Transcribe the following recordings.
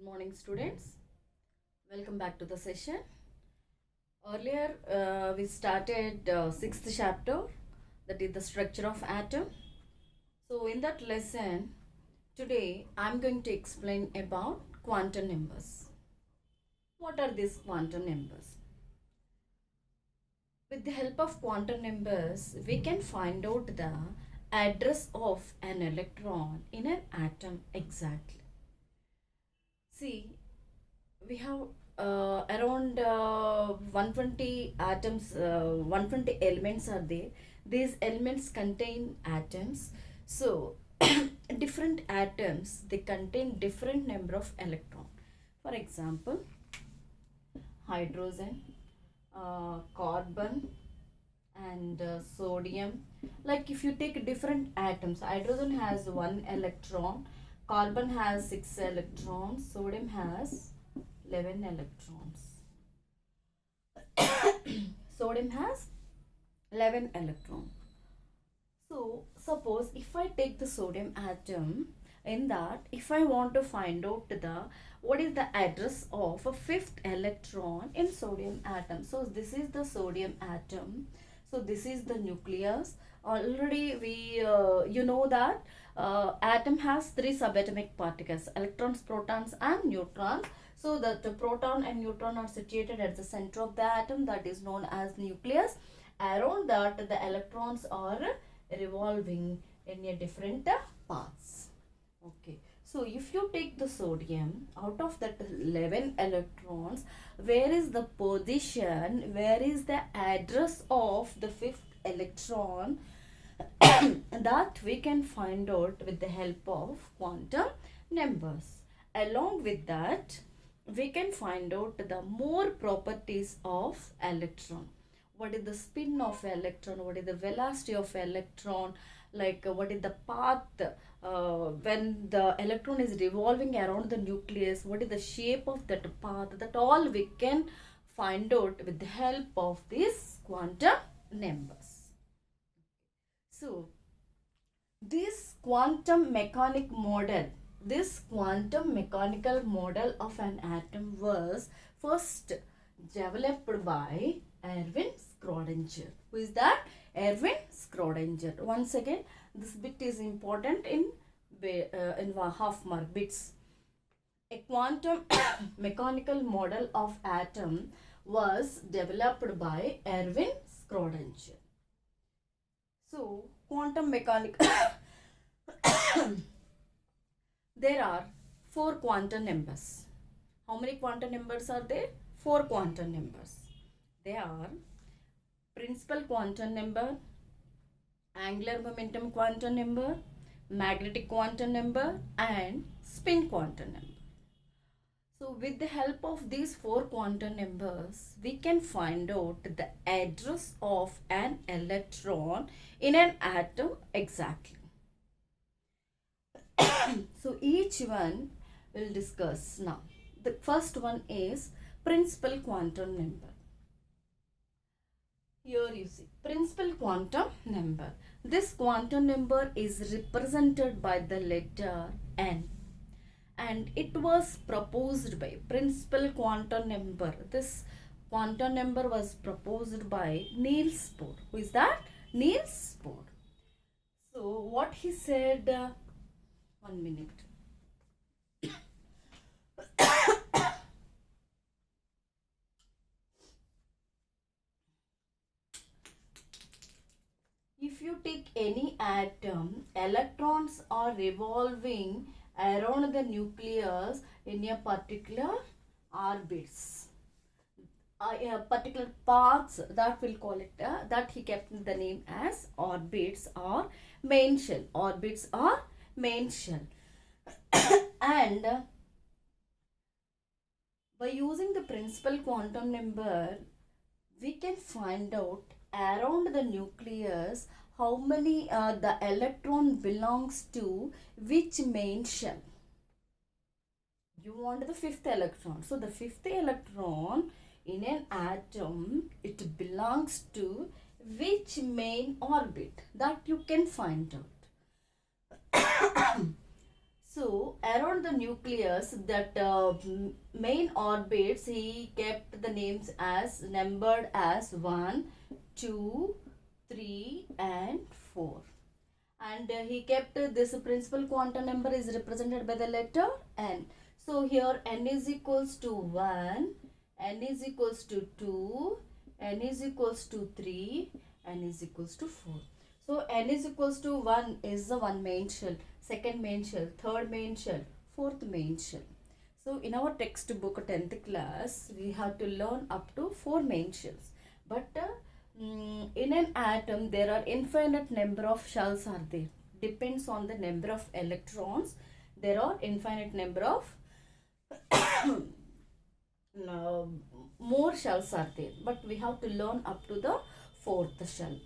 Good morning, students. Welcome back to the session. Earlier, we started sixth chapter, that is the structure of atom. So, in that lesson, today I'm going to explain about quantum numbers. What are these quantum numbers? With the help of quantum numbers, we can find out the address of an electron in an atom exactly. See, we have around 120 atoms, 120 elements are there. These elements contain atoms. So, different atoms, they contain different number of electrons. For example, hydrogen, carbon, and sodium. Like if you take different atoms, hydrogen has 1 electron, carbon has 6 electrons, sodium has 11 electrons. Sodium has 11 electrons. So suppose if I take the sodium atom, in that if I want to find out what is the address of a fifth electron in sodium atom. So this is the sodium atom. So this is the nucleus. Already we you know that atom has three subatomic particles: electrons, protons, and neutrons. So that the proton and neutron are situated at the center of the atom, that is known as nucleus. Around that, the electrons are revolving in a different paths. Okay. So if you take the sodium, out of that 11 electrons, where is the position, where is the address of the fifth electron, that we can find out with the help of quantum numbers. Along with that, we can find out the more properties of electron. What is the spin of electron, what is the velocity of electron, like what is the path when the electron is revolving around the nucleus, what is the shape of that path, that all we can find out with the help of these quantum numbers. So this quantum mechanical model of an atom was first developed by Erwin Schrödinger. Who is that? Erwin Schrödinger. Once again, this bit is important in half mark bits. A quantum mechanical model of atom was developed by Erwin Schrödinger. So, quantum mechanical there are 4 quantum numbers. How many quantum numbers are there? 4 quantum numbers. They are principal quantum number, angular momentum quantum number, magnetic quantum number, and spin quantum number. So with the help of these 4 quantum numbers, we can find out the address of an electron in an atom exactly. So each one we'll discuss now. The first one is principal quantum number. Here you see principal quantum number. This quantum number is represented by the letter N, and it was proposed by principal quantum number. This quantum number was proposed by Niels Bohr. Who is that? Niels Bohr. So what he said, 1 minute. If you take any atom, electrons are revolving around the nucleus in a particular orbits, particular paths, that we'll call it, that he kept the name as orbits or main shell. Orbits or main shell. And by using the principal quantum number, we can find out around the nucleus how many the electron belongs to which main shell. You want the fifth electron. So the fifth electron in an atom, it belongs to which main orbit, that you can find out. So around the nucleus, that main orbits, he kept the names as numbered as 1, 2, 3 and 4. And he kept this principal quantum number is represented by the letter n. So here n is equals to 1, n is equals to 2, n is equals to 3, n is equals to 4. So n is equals to 1 is the one main shell, second main shell, third main shell, fourth main shell. So in our textbook 10th class, we have to learn up to 4 main shells. But in an atom, there are infinite number of shells are there. Depends on the number of electrons. There are infinite number of more shells are there. But we have to learn up to the fourth shell.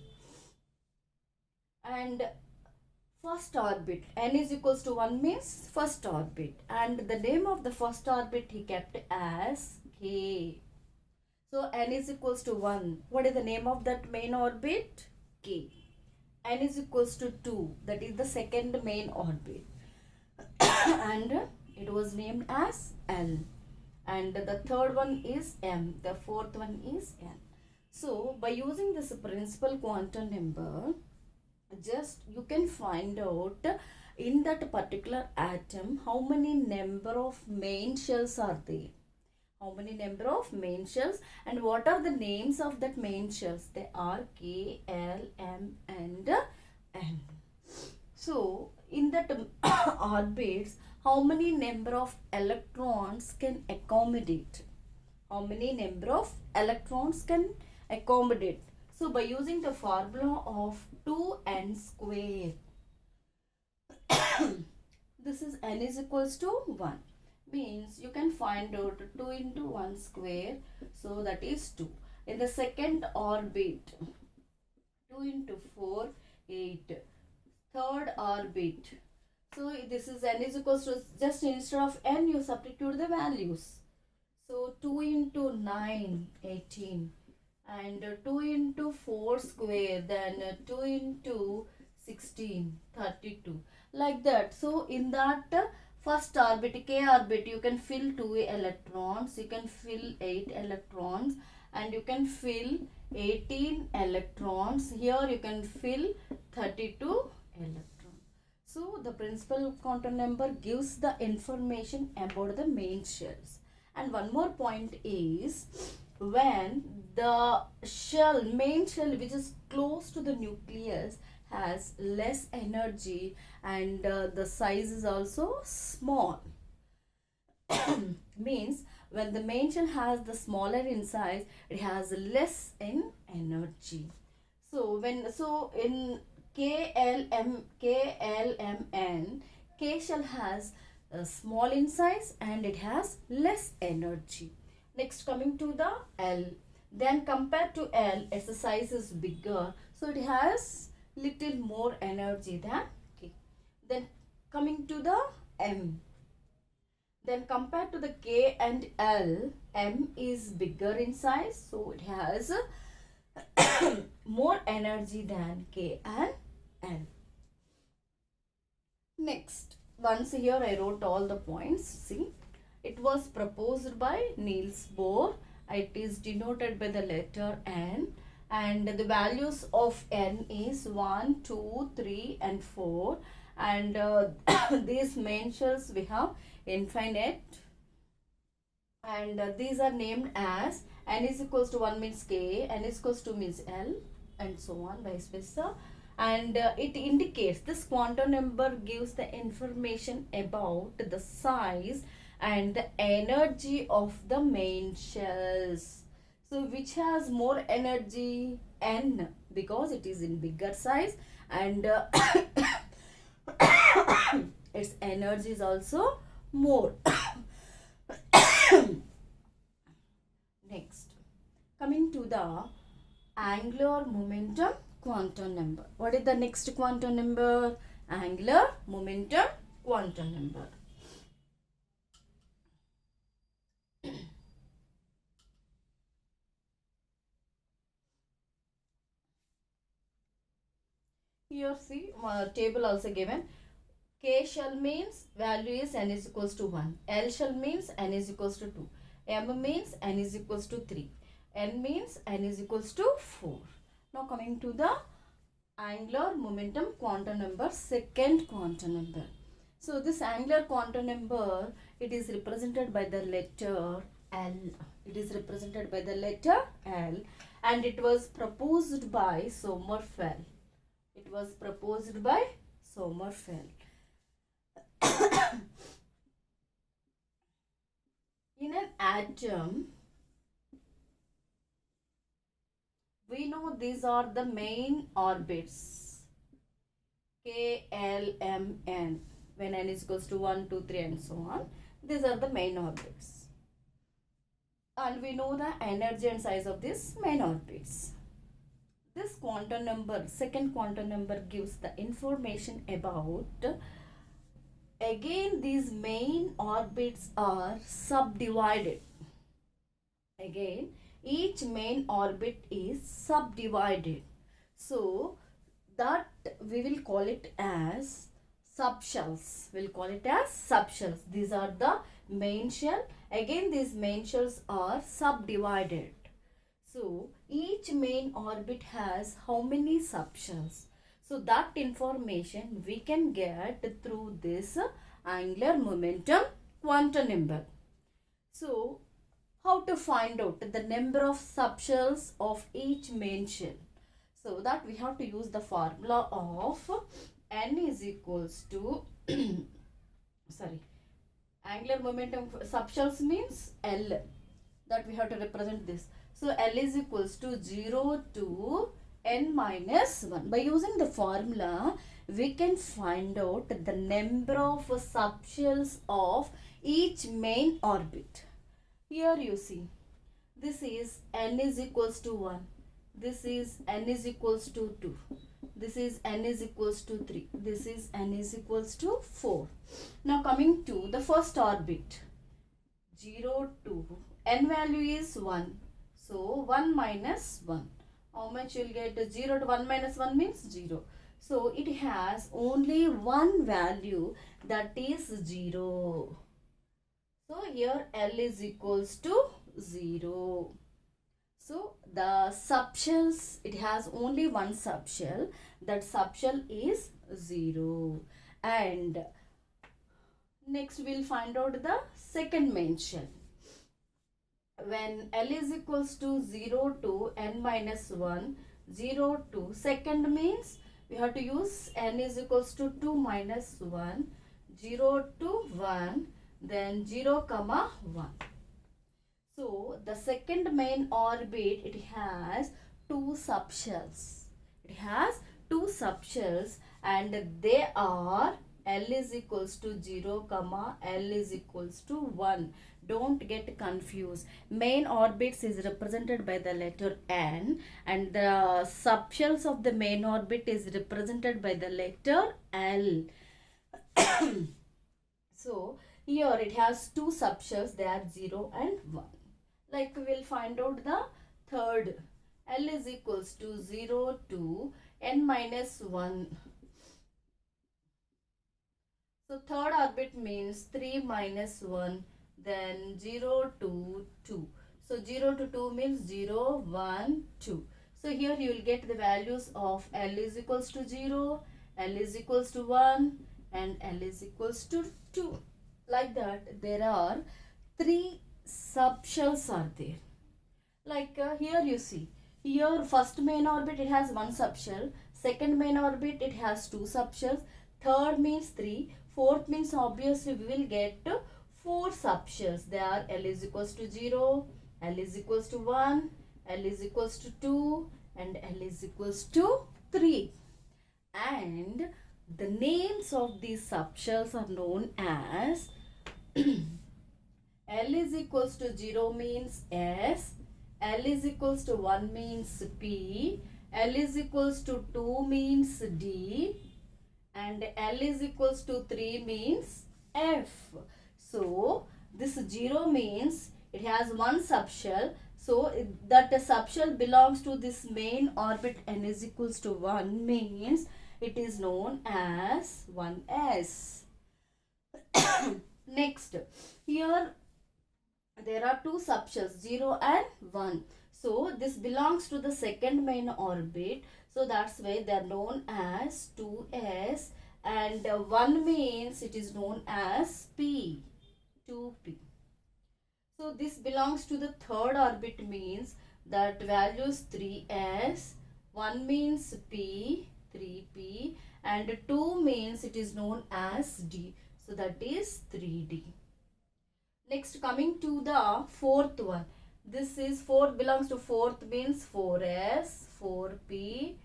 And first orbit, n is equals to 1 means first orbit. And the name of the first orbit he kept as K. So n is equals to 1. What is the name of that main orbit? K. N is equals to 2. That is the second main orbit. And it was named as L. And the third one is M. The fourth one is N. So by using this principal quantum number, just you can find out in that particular atom how many number of main shells are there. How many number of main shells and what are the names of that main shells? They are K, L, M and N. So in that orbits, how many number of electrons can accommodate? How many number of electrons can accommodate? So by using the formula of 2n square, this is n is equals to 1. Means you can find out 2 into 1 square, so that is 2. In the second orbit, 2 into 4, 8. Third orbit, so this is n is equals to, just instead of n you substitute the values. So 2 into 9, 18. And 2 into 4 square, then 2 into 16, 32. Like that. So in that first orbit, K orbit, you can fill 2 electrons, you can fill 8 electrons, and you can fill 18 electrons. Here you can fill 32 electrons. So the principal quantum number gives the information about the main shells. And one more point is, when the shell, main shell which is close to the nucleus has less energy and the size is also small. Means when the main shell has the smaller in size, it has less in energy. So in KLMN, K shell has small in size and it has less energy. Next, coming to the L. Then compared to L, its size is bigger, so it has little more energy than K. Then coming to the M. Then compared to the K and L, M is bigger in size, so it has more energy than K and L. Next, once here I wrote all the points. See, it was proposed by Niels Bohr. It is denoted by the letter N, and the values of N is 1, 2, 3 and 4. And these main shells we have infinite, and these are named as N is equals to 1 means K, N is equals to means L, and so on, vice versa. And it indicates, this quantum number gives the information about the size and the energy of the main shells. So which has more energy? N, because it is in bigger size, and its energy is also more. Next, coming to the angular momentum quantum number. What is the next quantum number? Angular momentum quantum number. Here see, table also given. K shell means value is n is equals to 1. L shell means n is equals to 2. M means n is equals to 3. N means n is equals to 4. Now coming to the angular momentum quantum number, second quantum number. So this angular quantum number, it is represented by the letter L. It is represented by the letter L, and it was proposed by Sommerfeld. It was proposed by Sommerfeld. In an atom, we know these are the main orbits, K, L, M, N. When n is equals to 1, 2, 3 and so on. These are the main orbits. And we know the energy and size of these main orbits. This quantum number, second quantum number, gives the information about, again these main orbits are subdivided. Again, each main orbit is subdivided. So that we will call it as subshells. We'll call it as subshells. These are the main shell. Again, these main shells are subdivided. So each main orbit has how many subshells? So that information we can get through this angular momentum quantum number. So how to find out the number of subshells of each main shell? So that we have to use the formula of n is equals to angular momentum subshells means L, that we have to represent this. So L is equals to 0 to n minus 1. By using the formula, we can find out the number of subshells of each main orbit. Here you see, this is n is equals to 1. This is n is equals to 2. This is n is equals to 3. This is n is equals to 4. Now coming to the first orbit, 0 to n value is 1. So 1 minus 1. How much you'll get? 0 to 1 minus 1 means 0. So it has only one value, that is 0. So here L is equals to 0. So the subshells, it has only one subshell. That subshell is 0. And next we'll find out the second main shell. When L is equals to 0 to n minus 1, 0 to second means we have to use n is equals to 2 minus 1, 0 to 1, then 0 comma 1. So the second main orbit, it has two subshells. It has two subshells, and they are L is equals to 0 comma L is equals to 1. Don't get confused. Main orbits is represented by the letter N, and the subshells of the main orbit is represented by the letter L. So here it has two subshells, they are 0 and 1. Like we'll find out the third. L is equals to 0 to n minus 1. So third orbit means 3 minus 1, then 0 to 2. So 0 to 2 means 0, 1, 2. So here you will get the values of L is equals to 0, L is equals to 1, and L is equals to 2. Like that, there are 3 subshells are there. Like here you see, here first main orbit it has one subshell, second main orbit it has two subshells, third means 3, fourth means obviously we will get 4 subshells. They are L is equals to 0, L is equals to 1, L is equals to 2, and L is equals to 3. And the names of these subshells are known as L is equals to 0 means S, L is equals to 1 means P, L is equals to 2 means D, and L is equals to 3 means F. So this 0 means it has one subshell. So that the subshell belongs to this main orbit n is equals to 1 means it is known as 1s. Next, here there are two subshells 0 and 1. So this belongs to the second main orbit. So that's why they are known as 2s, and 1 means it is known as p, 2p. So this belongs to the third orbit, means that value is 3s, 1 means p, 3p, and 2 means it is known as d. So that is 3d. Next, coming to the fourth one. This is fourth, belongs to fourth, means 4s, 4p,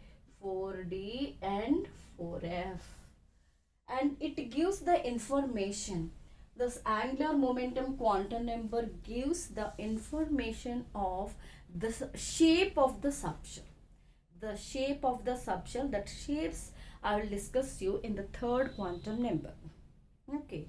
4d and 4f. And it gives the information. This angular momentum quantum number gives the information of the shape of the subshell. The shape of the subshell, that shapes I will discuss you in the third quantum number. Okay.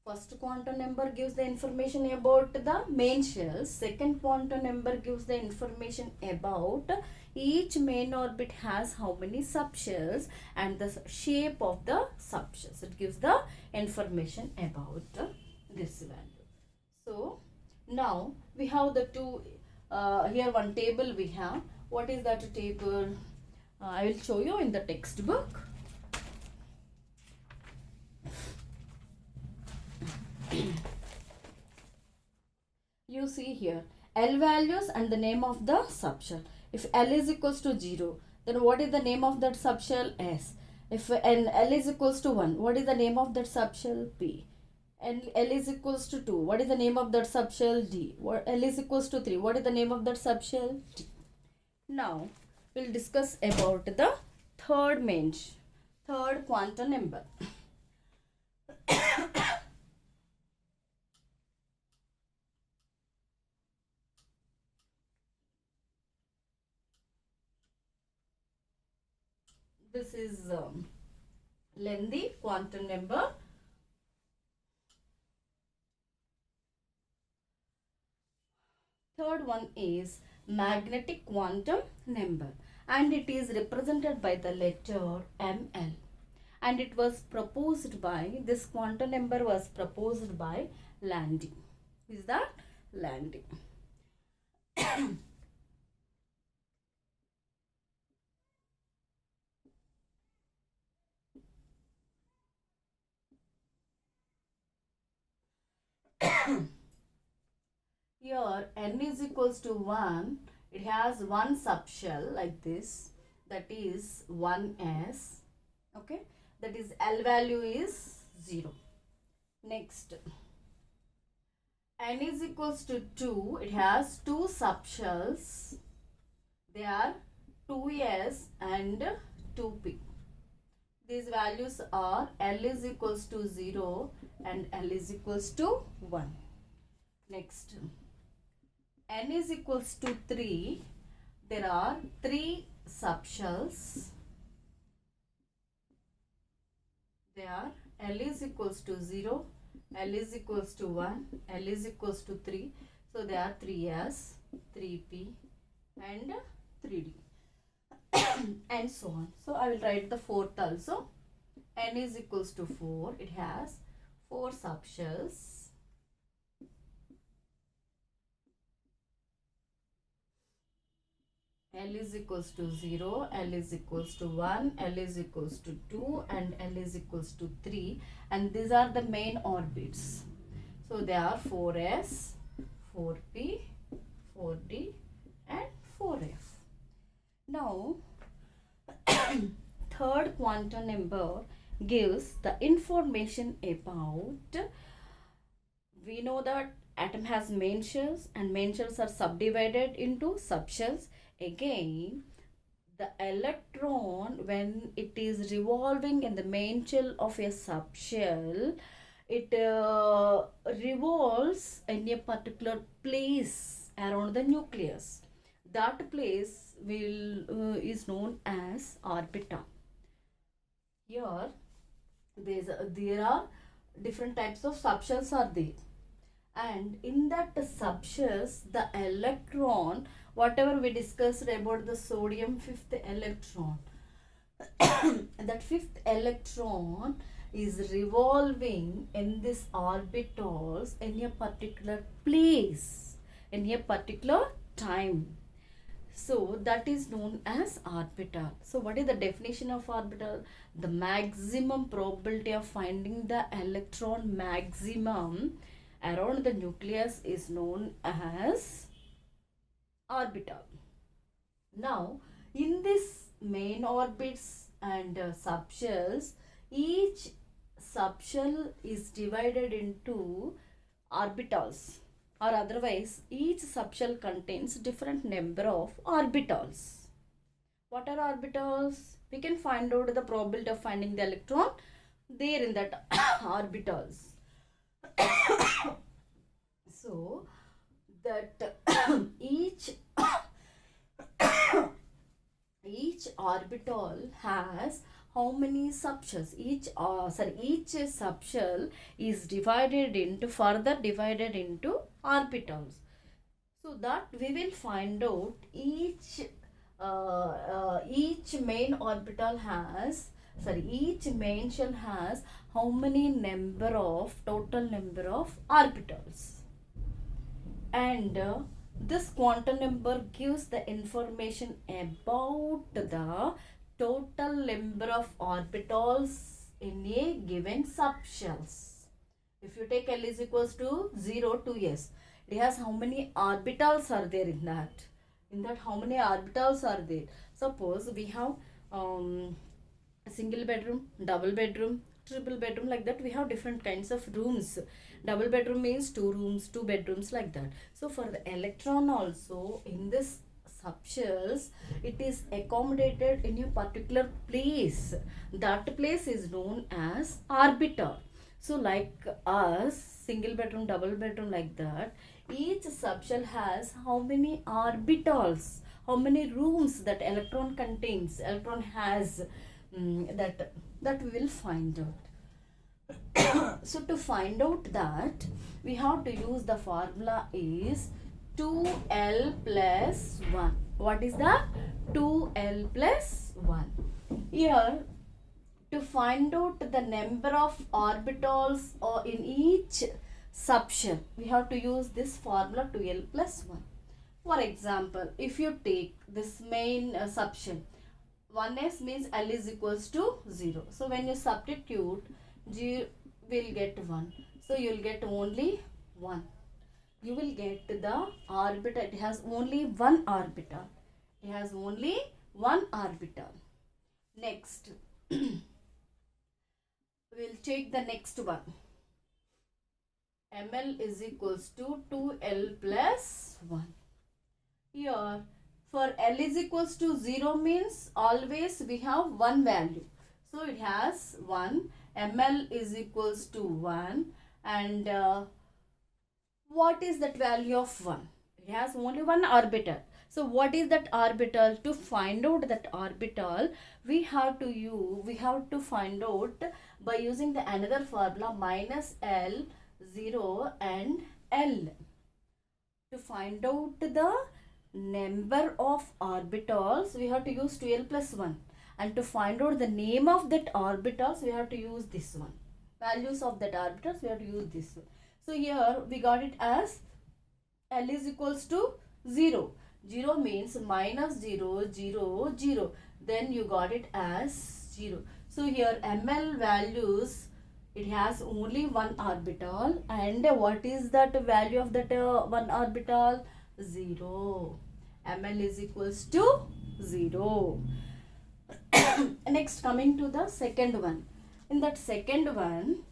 First quantum number gives the information about the main shell. Second quantum number gives the information about each main orbit has how many subshells and the shape of the subshells. It gives the information about this value. So now we have the two, here one table we have. What is that table? I will show you in the textbook. You see here L values and the name of the subshell. If L is equals to 0, then what is the name of that subshell? S. If L is equals to 1, what is the name of that subshell? P. And L is equals to 2, what is the name of that subshell? D. L is equals to 3, what is the name of that subshell? D. Now we'll discuss about the third quantum number. This is lengthy quantum number. Third one is magnetic quantum number, and it is represented by the letter ML, and it was proposed by, this quantum number was proposed by Landy. Is that Landy? Here n is equals to 1. It has one subshell like this, that is 1s. Okay, that is L value is 0. Next, n is equals to 2. It has two subshells. They are 2s and 2p. These values are L is equals to 0 and L is equals to 1. Next, n is equals to 3. There are 3 subshells. They are L is equals to 0, L is equals to 1, L is equals to 3. So they are 3s, 3p and 3d and so on. So I will write the fourth also. N is equals to 4. It has 4 subshells. L is equals to 0, L is equals to 1, L is equals to 2 and L is equals to 3, and these are the main orbits. So they are 4s, 4p, 4d and 4f. Now third quantum number gives the information about, we know that atom has main shells and main shells are subdivided into subshells. Again, the electron, when it is revolving in the main shell of a subshell, it revolves in a particular place around the nucleus. That place is known as orbital. Here, there are different types of subshells are there, and in that subshells, the electron whatever we discussed about the sodium fifth electron, that fifth electron is revolving in this orbitals in a particular place, in a particular time. So that is known as orbital. So what is the definition of orbital? The maximum probability of finding the electron maximum around the nucleus is known as orbital. Now, in this main orbits and subshells, each subshell is divided into orbitals, or otherwise each subshell contains different number of orbitals. What are orbitals? We can find out the probability of finding the electron there in that orbitals. So that each orbital has how many subshells? Each subshell is divided into orbitals. So that we will find out each main orbital has, each main shell has how many total number of orbitals. And this quantum number gives the information about the total number of orbitals in a given subshells. If you take L is equals to 0 to S, it has how many orbitals are there in that. In that, how many orbitals are there? Suppose we have single bedroom, double bedroom, triple bedroom, like that. We have different kinds of rooms. Double bedroom means 2 rooms, 2 bedrooms, like that. So for the electron also, in this subshells, it is accommodated in a particular place. That place is known as orbital. So like us, single bedroom, double bedroom, like that, each subshell has how many orbitals, how many rooms that electron contains, electron has, that we will find out. So to find out that, we have to use the formula is 2L plus 1. What is the 2L plus 1? Here, to find out the number of orbitals in each subshell, we have to use this formula 2L plus 1. For example, if you take this main subshell, 1s means L is equals to 0. So when you substitute, you will get 1. So you will get only 1. You will get the orbital. It has only one orbital. It has only one orbital. Next, we'll take the next one. Ml is equals to 2L plus 1. Here, for L is equals to 0 means always we have one value. So it has 1. Ml is equals to 1. And what is that value of 1? It has only one orbital. So what is that orbital? To find out that orbital, we have to find out by using the another formula minus L, 0 and L. To find out the number of orbitals, we have to use 2L plus 1. And to find out the name of that orbitals, we have to use this one. Values of that orbitals, we have to use this one. So here we got it as L is equals to 0. 0 means minus 0, 0, 0. Then you got it as 0. So here ML values, it has only one orbital. And what is that value of that one orbital? 0. ML is equals to 0. Next, coming to the second one. In that second one,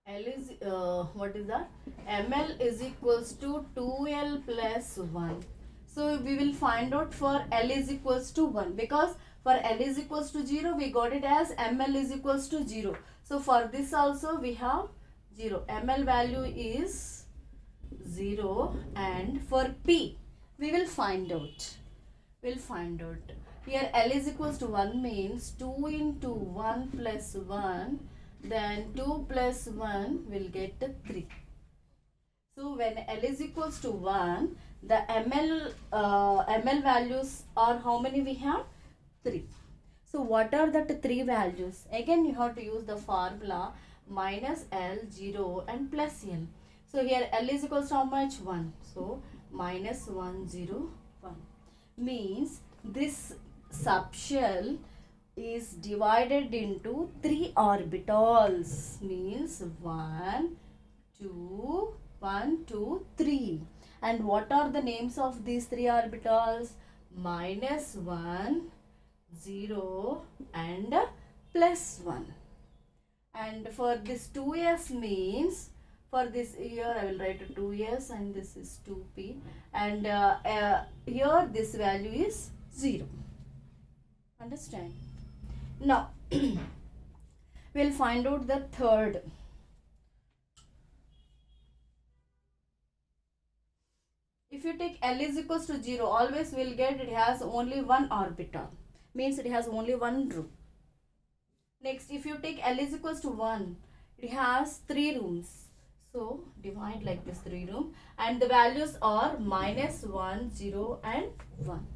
L is, what is that? ML is equals to 2L plus 1. So we will find out for L is equals to 1, because for L is equals to 0, we got it as ML is equals to 0. So for this also we have 0. ML value is 0, and for P we will find out. We'll find out. Here L is equals to 1 means 2 into 1 plus 1, then 2 plus 1 will get 3. So when L is equals to 1, the ml values are how many we have? 3. So what are the 3 values? Again you have to use the formula minus L, 0 and plus L. So here L is equals to how much? 1. So minus 1, 0, 1. Means this subshell is divided into 3 orbitals. Means 1, 2, 1, 2, 3. And what are the names of these 3 orbitals? Minus 1, 0 and plus 1. And for this 2s means, for this here I will write 2s and this is 2p, and here this value is 0. Understand? Now we'll find out the third. If you take L is equals to 0, always we'll get it has only one orbital. Means it has only one room. Next, if you take L is equals to 1, it has 3 rooms. So divide like this 3 room, and the values are minus 1, 0 and 1.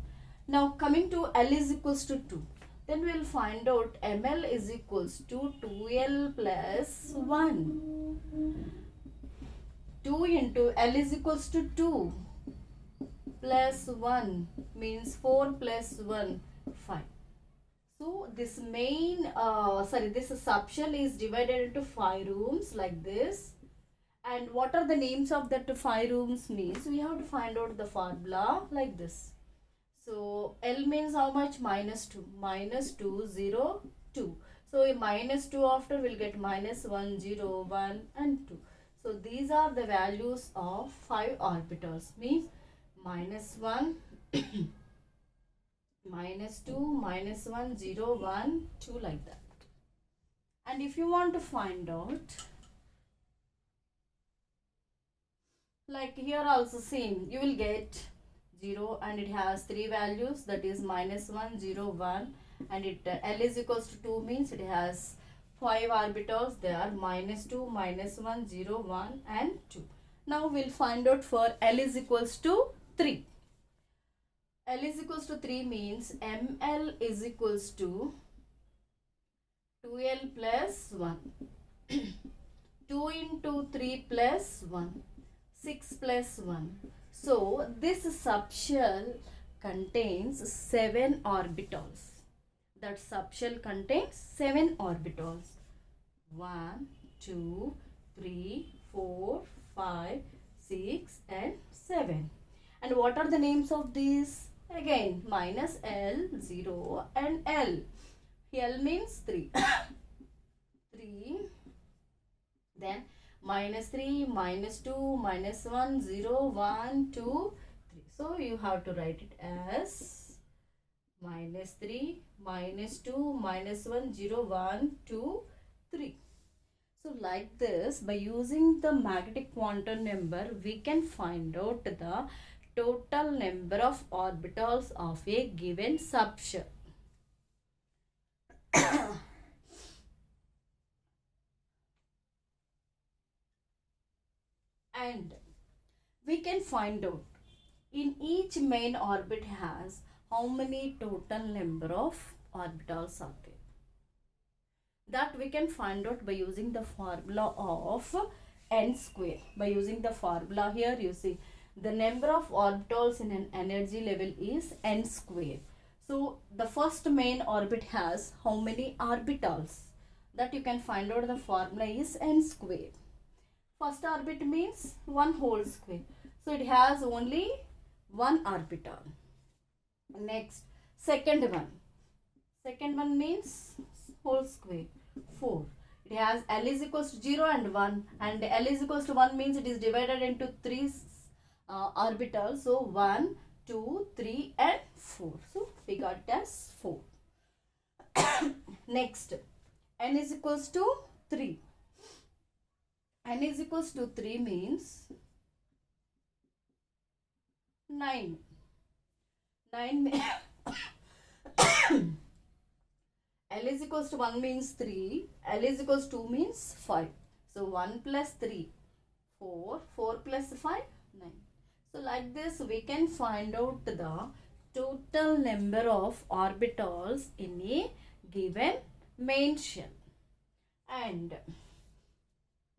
Now coming to L is equals to 2. Then we will find out ML is equals to 2L plus 1. 2 into L is equals to 2 plus 1 means 4 plus 1, 5. So this this subshell is divided into 5 rooms like this. And what are the names of that 5 rooms means we have to find out the formula like this. So L means how much? Minus 2. Minus 2, 0, 2. So minus 2 after we'll get minus 1, 0, 1 and 2. So these are the values of 5 orbitals. Means minus 1, minus 2, minus 1, 0, 1, 2 like that. And if you want to find out, like here also same, you will get 0 and it has 3 values, that is minus 1, 0, 1, and it L is equals to 2 means it has 5 orbitals. They are minus 2, minus 1, 0, 1 and 2. Now we'll find out for L is equals to 3. L is equals to 3 means ML is equals to 2L plus 1. 2 into 3 plus 1. 6 plus 1. So this subshell contains 7 orbitals. That subshell contains 7 orbitals. 1, 2, 3, 4, 5, 6 and 7. And what are the names of these? Again minus L, 0 and L. L means 3. 3. Then minus 3, minus 2, minus 1, 0, 1, 2, 3. So you have to write it as minus 3, minus 2, minus 1, 0, 1, 2, 3. So like this, by using the magnetic quantum number, we can find out the total number of orbitals of a given subshell. And we can find out in each main orbit has how many total number of orbitals are there. That we can find out by using the formula of n square. By using the formula here, you see the number of orbitals in an energy level is n square. So the first main orbit has how many orbitals? That you can find out the formula is n square. First orbit means 1 whole square. So it has only 1 orbital. Next, second one. Second one means whole square, 4. It has L is equals to 0 and 1. And L is equals to 1 means it is divided into 3 orbitals. So 1, 2, 3 and 4. So we got it as 4. Next, N is equals to 3. N is equals to 3 means 9. 9 L is equals to 1 means 3, L is equals to 2 means 5. So 1 plus 3, 4, 4 plus 5, 9. So like this we can find out the total number of orbitals in a given main shell. And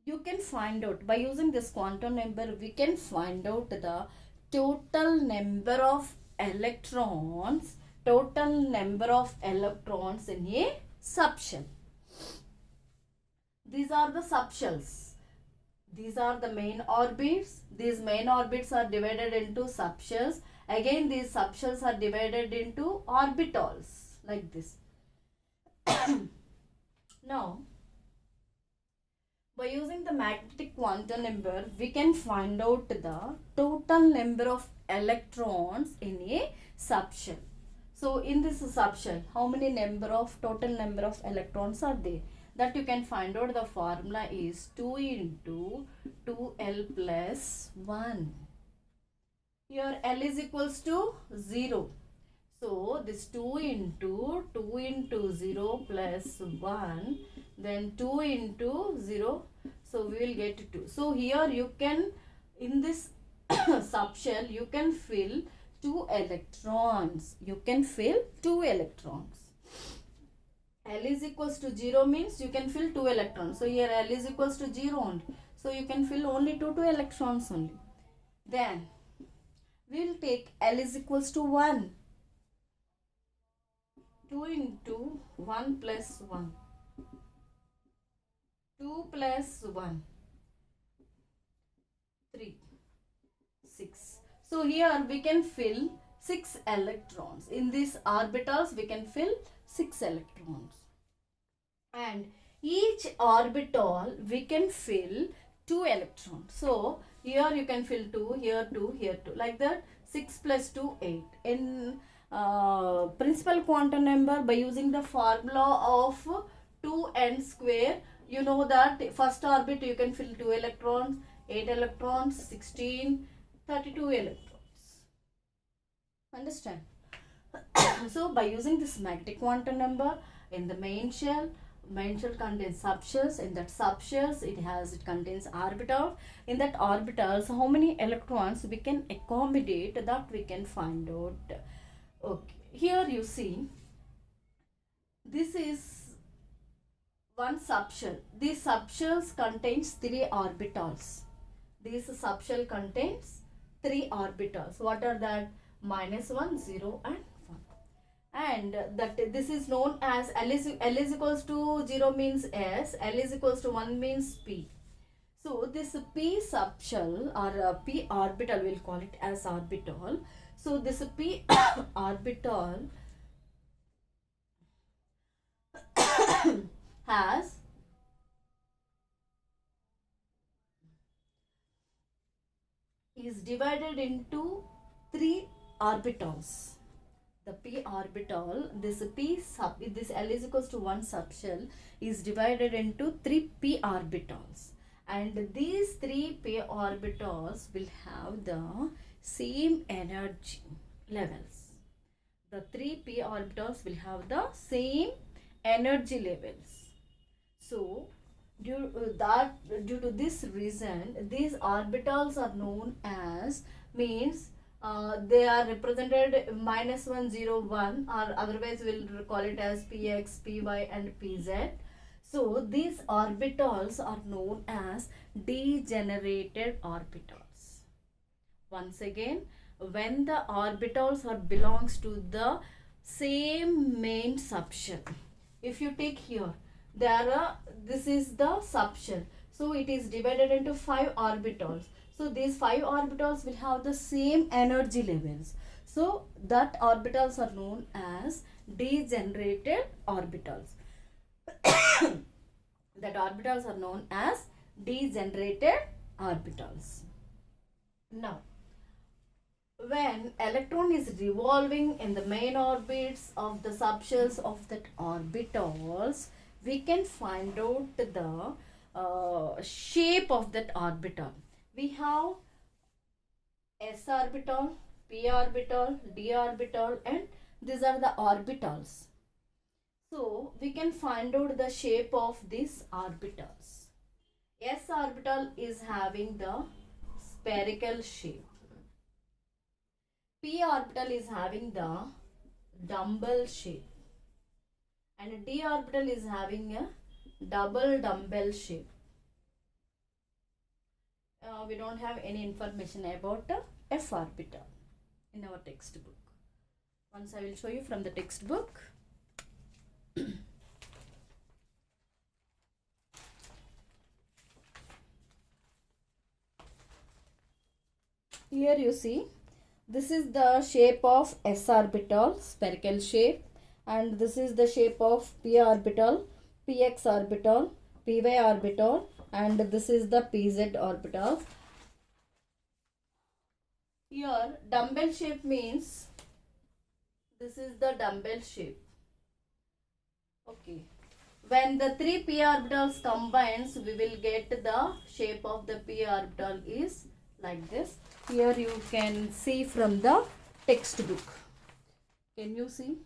you can find out by using this quantum number, we can find out the total number of electrons in a subshell. These are the subshells. These are the main orbits. These main orbits are divided into subshells. Again, these subshells are divided into orbitals like this. Now, by using the magnetic quantum number, we can find out the total number of electrons in a subshell. So, in this subshell, how many total number of electrons are there? That you can find out. The formula is 2 into 2L plus 1. Here L is equals to 0. So this 2 into 0 plus 1, then 2 into 0. So we will get 2. So here you can, in this subshell, you can fill 2 electrons. L is equals to 0 means you can fill 2 electrons. So here L is equals to 0 only. So you can fill only 2 electrons only. Then we will take L is equals to 1. 2 into 1 plus 1. 2 plus 1. 3. 6. So here we can fill 6 electrons. In these orbitals we can fill 6 electrons. And each orbital we can fill 2 electrons. So here you can fill 2, here 2, here 2. Like that, 6 plus 2, 8. In principal quantum number, by using the formula of 2n square, you know that first orbit you can fill 2 electrons, 8 electrons, 16, 32 electrons. Understand? So by using this magnetic quantum number, in the main shell contains subshells. In that subshells it contains orbitals. In that orbitals, how many electrons we can accommodate, that we can find out. Okay, here you see, this is one subshell. These subshells contains 3 orbitals. This subshell contains 3 orbitals. What are that? -1, 0 and 1. And that this is known as L is equals to 0 means S, L is equals to 1 means P. So this P subshell or P orbital, we'll call it as orbital. So this P orbital is divided into 3 orbitals. The P orbital, this L is equals to 1 subshell is divided into 3 P orbitals. And these 3 P orbitals will have the same energy levels. The 3 P orbitals will have the same energy levels. So due to this reason, these orbitals are known as, means they are represented -1, 0, 1, or otherwise we'll call it as Px, Py and Pz. So these orbitals are known as degenerated orbitals. Once again, when the orbitals belongs to the same main subshell. If you take here, this is the subshell. So it is divided into 5 orbitals. So these 5 orbitals will have the same energy levels. So that orbitals are known as degenerated orbitals. That orbitals are known as degenerated orbitals. Now, when electron is revolving in the main orbits of the subshells of that orbitals, we can find out the shape of that orbital. We have S orbital, P orbital, D orbital and These are the orbitals. So we can find out the shape of these orbitals. S orbital is having the spherical shape. P orbital is having the dumbbell shape. And D orbital is having a double dumbbell shape. We don't have any information about F orbital in our textbook. Once I will show you from the textbook. Here you see, this is the shape of S orbital, spherical shape, and this is the shape of P orbital, Px orbital, Py orbital, and this is the Pz orbital. Here dumbbell shape means this is the dumbbell shape. Okay. When the three p orbitals combines, we will get the shape of the p orbital is like this. Here you can see from the textbook. Can you see?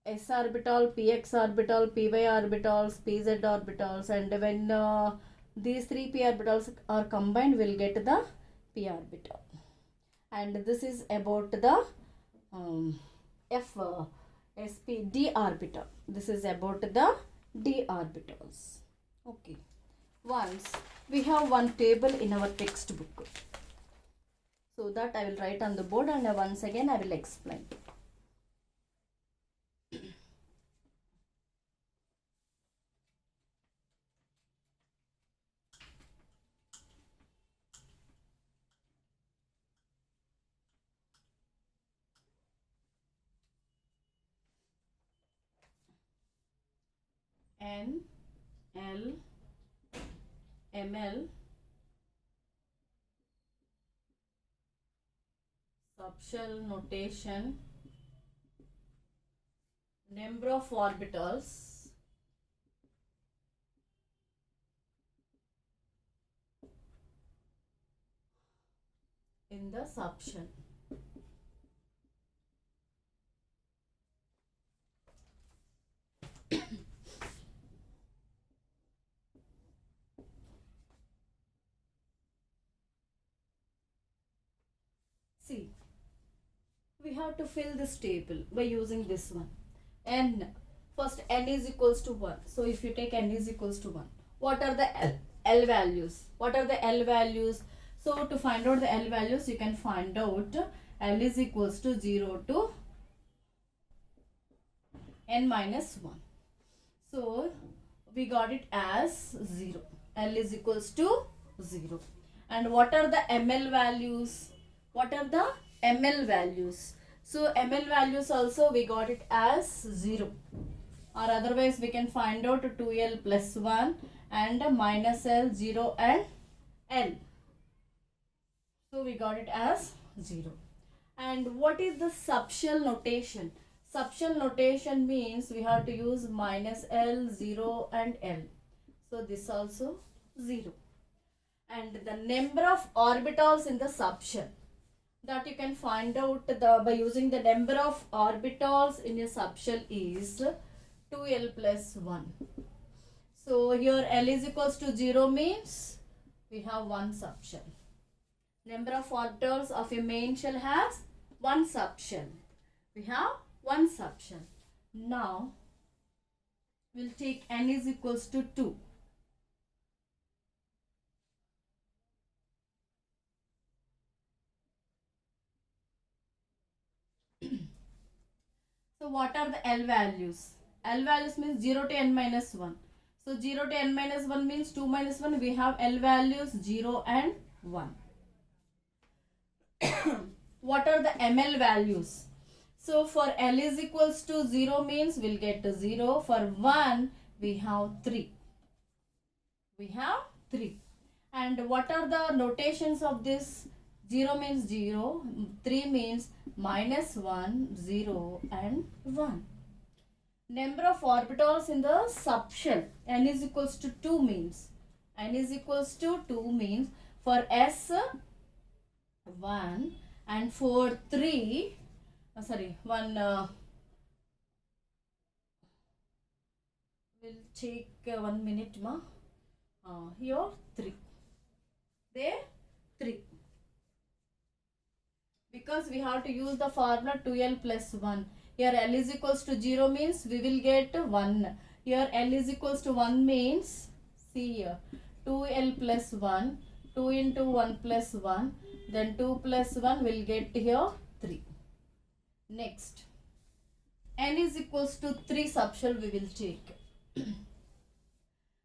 S orbital, px orbital, py orbitals, pz orbitals, and when these three p orbitals are combined, we will get the p orbital. And this is about the d orbital. This is about the d orbitals. Okay. Once we have one table in our textbook. So that I will write on the board, and once again I will explain. N, L, ML, subshell notation, number of orbitals, in the subshell. See, we have to fill this table by using this one. N, first n is equals to 1. So if you take n is equals to 1, what are the L values? What are the L values? So to find out the L values, you can find out L is equals to 0 to n minus 1. So we got it as 0. L is equals to 0. And what are the ML values? What are the ML values? So ML values also we got it as 0. Or otherwise we can find out 2L plus 1 and minus L, 0 and L. So we got it as 0. And what is the subshell notation? Subshell notation means we have to use minus L, 0 and L. So this also 0. And the number of orbitals in the subshell, that you can find out by using the number of orbitals in a subshell is 2L plus 1. So here L is equals to 0 means we have one subshell. Number of orbitals of a main shell has one subshell. We have one subshell. Now we'll take n is equals to 2. So what are the L values? L values means 0 to n minus 1. So 0 to n minus 1 means 2 minus 1. We have L values 0 and 1. What are the ML values? So for L is equals to 0 means we'll get 0. For 1 we have 3. We have 3. And what are the notations of this? 0 means 0, 3 means minus 1, 0 and 1. Number of orbitals in the subshell, n is equals to 2 means, n is equals to 2 means for S 1 and for 3, 1 We'll check 1 minute ma. Here 3. There 3. Because we have to use the formula 2l plus 1. Here L is equals to 0 means we will get 1. Here L is equals to 1 means, see here, 2l plus 1, 2 into 1 plus 1, then 2 plus 1 will get here 3. Next, n is equals to 3 subshell we will take.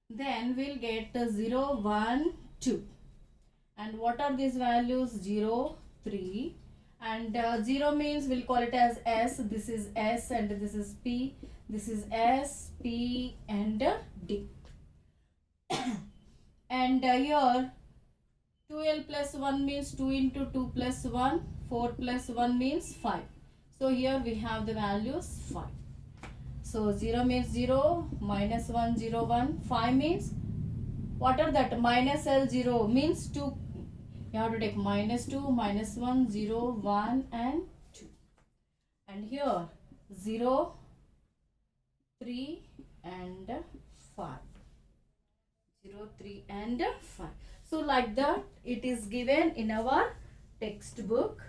Then we'll get 0, 1, 2. And what are these values? 0, 3. And 0 means we'll call it as S. This is S and this is P. This is S, P and D. And here 2l plus 1 means 2 into 2 plus 1. 4 plus 1 means 5. So here we have the values 5. So 0 means 0, minus 1, 0, 1. 5 means, what are that? Minus L 0 means 2. You have to take minus 2, minus 1, 0, 1 and 2. And here 0, 3 and 5. 0, 3 and 5. So like that it is given in our textbook.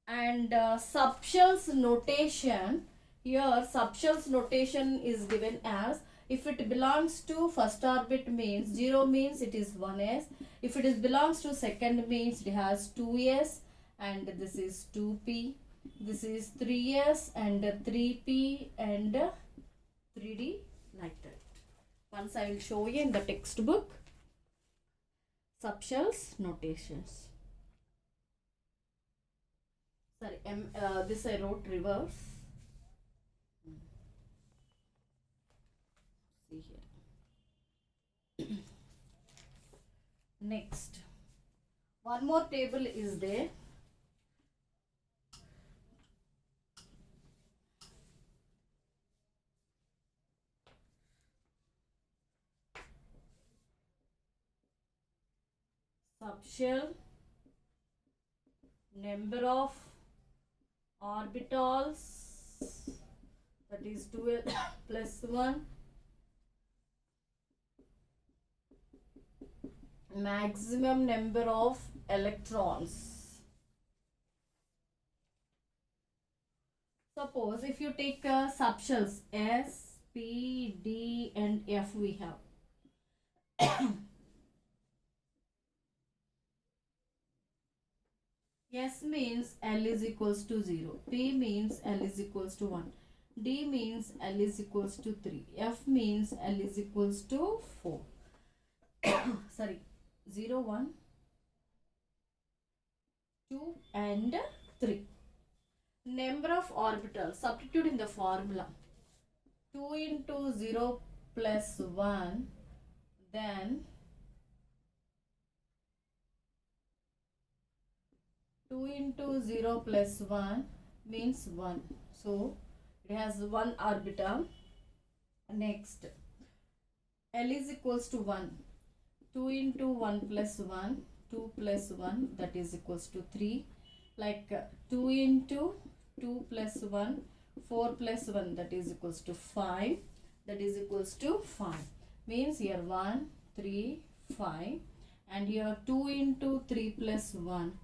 And subshells notation, here subshells notation is given as, if it belongs to first orbit means 0 means it is 1s. If it belongs to second means it has 2s, and this is 2p. This is 3s and 3p and 3d, like that. Once I will show you in the textbook subshells notations. Sorry, this I wrote reverse. See here. Next, one more table is there. Subshell, number of orbitals, that is 2l plus 1, maximum number of electrons. Suppose if you take subshells S, P, D and F we have. S means L is equals to 0, P means L is equals to 1, D means L is equals to 3, F means L is equals to 4. Sorry, 0, 1, 2 and 3. Number of orbitals, substitute in the formula. 2 into 0 plus 1, then 2 into 0 plus 1 means 1. So it has 1 orbital. Next, L is equals to 1. 2 into 1 plus 1, 2 plus 1, that is equals to 3. Like 2 into 2 plus 1, 4 plus 1, that is equals to 5. That is equals to 5. Means here 1, 3, 5. And here 2 into 3 plus 1.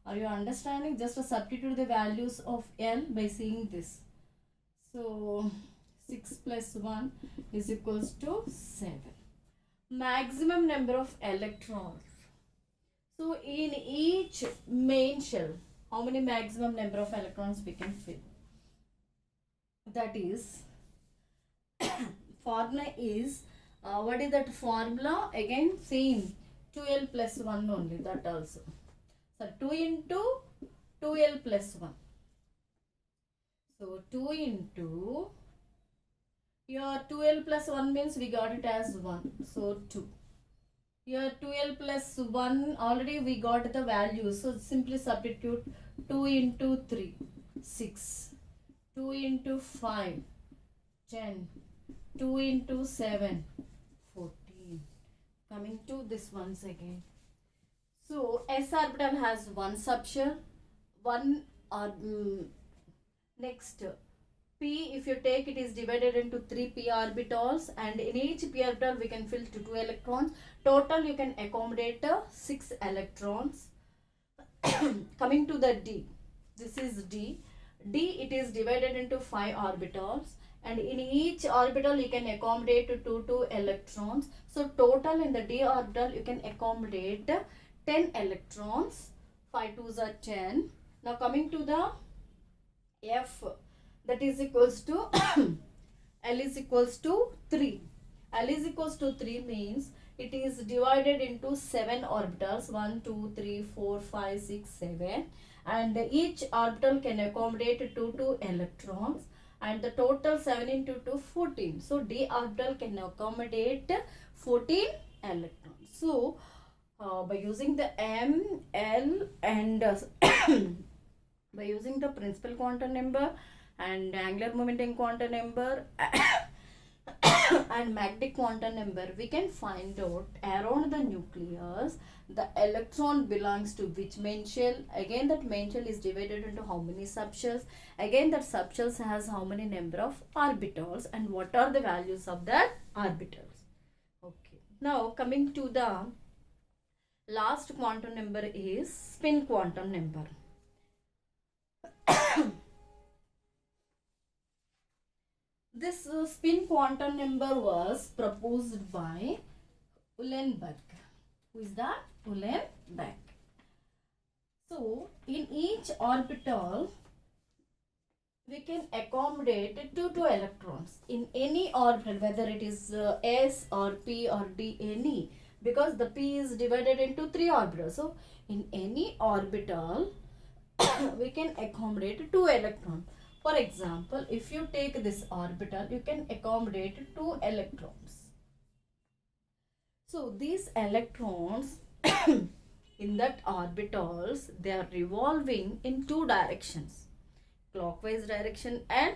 Are you understanding? Just to substitute the values of L by seeing this. So 6 plus 1 is equals to 7. Maximum number of electrons. So in each main shell, how many maximum number of electrons we can fill? That is, formula is, what is that formula? Again same, 2l plus 1 only, that also. So 2 into 2l plus 1. So 2 into, here 2l plus 1 means we got it as 1. So 2. Here 2l plus 1, already we got the value. So simply substitute 2 into 3, 6. 2 into 5, 10. 2 into 7, 14. Coming to this once again. So s orbital has 1 subshell, 1 or next P, if you take, it is divided into 3 p orbitals, and in each p orbital we can fill to 2 electrons. Total you can accommodate 6 electrons. Coming to the D, this is D. D, it is divided into 5 orbitals, and in each orbital you can accommodate 2 electrons. So total in the D orbital you can accommodate 10 electrons. 5 2s are 10. Now coming to the F, that is equals to L is equals to 3. L is equals to 3 means it is divided into 7 orbitals, 1 2 3 4 5 6 7, and each orbital can accommodate 2 electrons, and the total 7 into 2 14. So D orbital can accommodate 14 electrons. So by using the M, L, and by using the principal quantum number and angular momentum quantum number and magnetic quantum number, we can find out around the nucleus the electron belongs to which main shell. Again, that main shell is divided into how many subshells. Again, that subshells has how many number of orbitals, and what are the values of that orbitals. Okay. Now coming to the last quantum number is spin quantum number. This spin quantum number was proposed by Uhlenbeck. Who is that? Uhlenbeck. So, in each orbital, we can accommodate 2 electrons in any orbital, whether it is S or P or D, any, because the P is divided into 3 orbitals. So, in any orbital, we can accommodate 2 electrons. For example, if you take this orbital, you can accommodate 2 electrons. So these electrons in that orbitals, they are revolving in 2 directions, clockwise direction and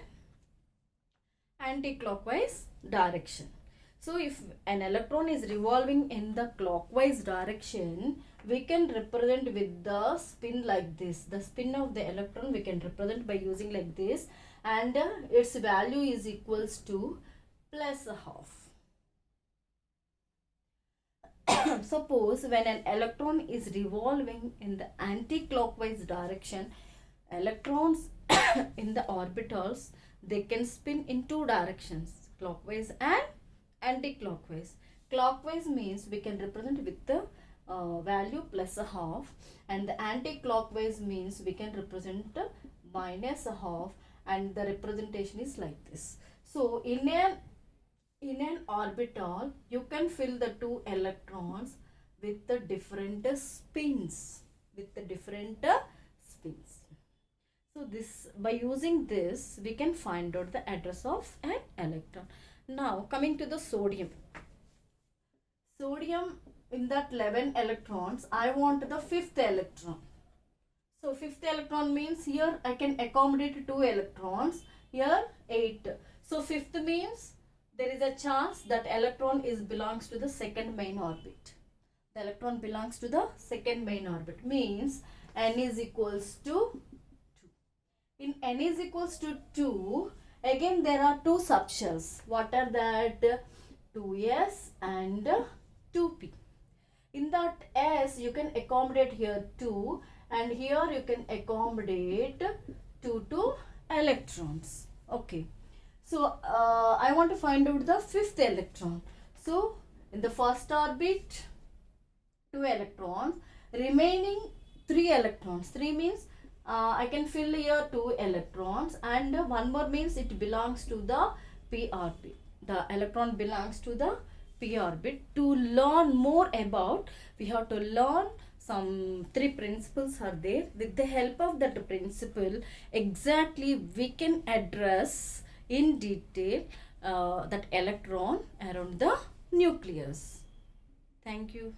anti-clockwise direction. So if an electron is revolving in the clockwise direction, we can represent with the spin like this. The spin of the electron we can represent by using like this, and its value is equals to plus a half. Suppose when an electron is revolving in the anti-clockwise direction, electrons in the orbitals, they can spin in 2 directions, clockwise and anti-clockwise. Clockwise means we can represent with the value plus a half, and the anti-clockwise means we can represent minus a half, and the representation is like this. So in an orbital, you can fill the 2 electrons with the different spins, So this, by using this, we can find out the address of an electron. Now coming to the sodium. Sodium, in that 11 electrons, I want the 5th electron. So 5th electron means here I can accommodate 2 electrons, here 8. So 5th means there is a chance that electron belongs to the second main orbit. The electron belongs to the second main orbit, means n is equals to 2. In n is equals to 2, again there are 2 subshells. What are that? 2s and 2p. In that s, you can accommodate here 2, and here you can accommodate 2 electrons. Okay. So I want to find out the 5th electron. So in the first orbit, 2 electrons, remaining 3 electrons. 3 means I can fill here 2 electrons, and 1 more means it belongs to the p orbit. The electron belongs to the p orbit. To learn more about, we have to learn some 3 principles are there. With the help of that principle, exactly we can address in detail that electron around the nucleus. Thank you.